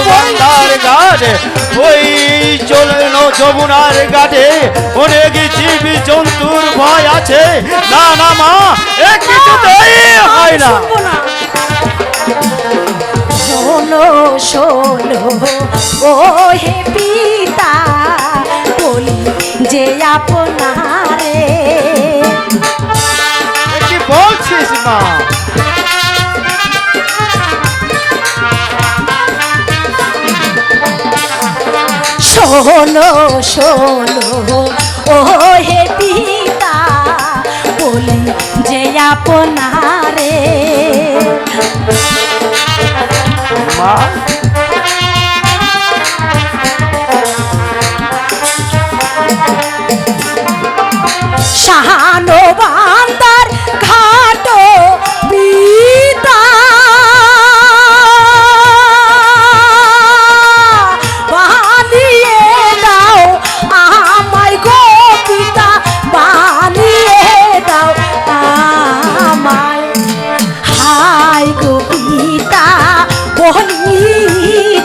বান্দার ঘাটে ওই যমুনার ঘাটে অনেক জীব জন্তুর ভয় আছে। না না মা, এ কিছুতেই হয় না। শোনো শোনো ও হে পিতা, বলি যে আপনারে। কি বলছিস মা? শোনো শোনো ও হে পিতা, বলি যে আপনারে। মা শাহানো বান্দার ঘাটো পিতা, বানিয়ে দাও আমায় গো পিতা, বানিয়ে দাও আমায়। হাই গো পিতা, বলি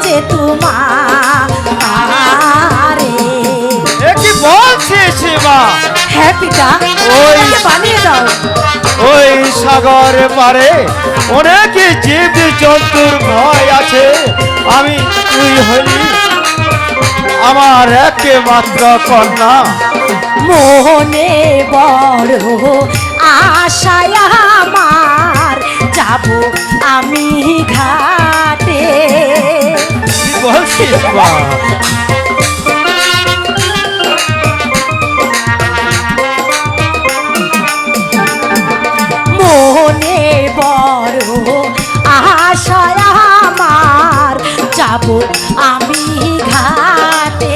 যে তোমারে। কি বলছিস মা? হ্যাঁ পিতা, ওই বানিয়ে দাও। ওই সাগর পারে অনেক জীব জন্তুর ভয় আছে। আমি তুই হলি আমার একমাত্র কন্যা। মনে বড় আশায় আমার, যাব আমি ঘাটে। কি বলছিস মা? মনে বড় আশায় আমার, যাব আমি ঘাটে।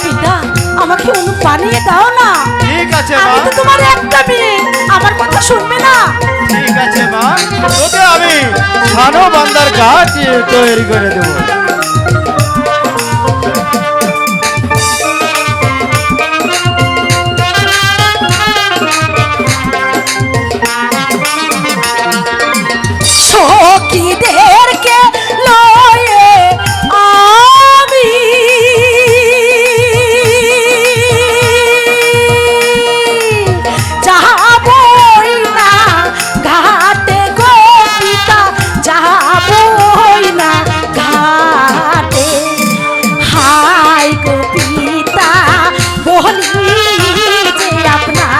পিতা, আমাকে অনু বানিয়ে দাও না। ঠিক আছে মা, আমি তো তোমার একটা মেয়ে, আমার কথা শুনবে না? ঠিক আছে মা, তোকে আমি ছানো বান্দার ঘাট তৈরি করে দেবো। সখীদেরকে লয়ে আমি যাবই না ঘাটে গো পিতা, যাবই না ঘাটে। হাই গো পিতা, বলি যে আপনারে।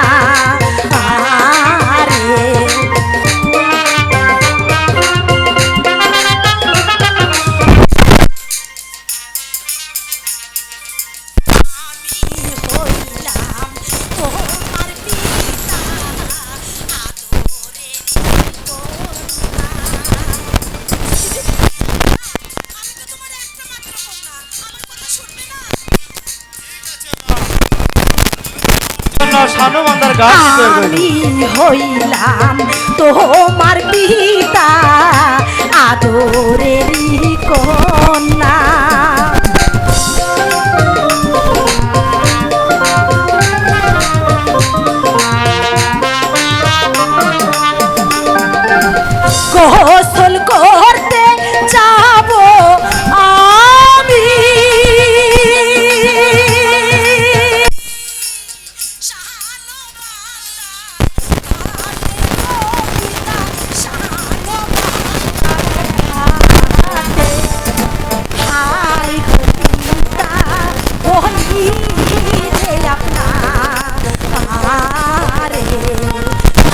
ছানো বান্দার ঘাট তৈরি করে আমি দেবো। হইলাম তোমার পিতা, আদরেরই কন্যা। গোসল করতে যাব আমি, হাই গো পিতা, বলি যে আপনারে।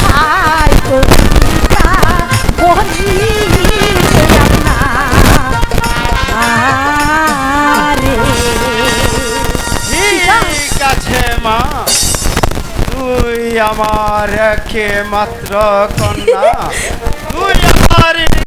হাই গো পিতা, বলি যে আপনারে। ঠিক আছে মা, তুই আমার একমাত্র কন্যা, তুই আমার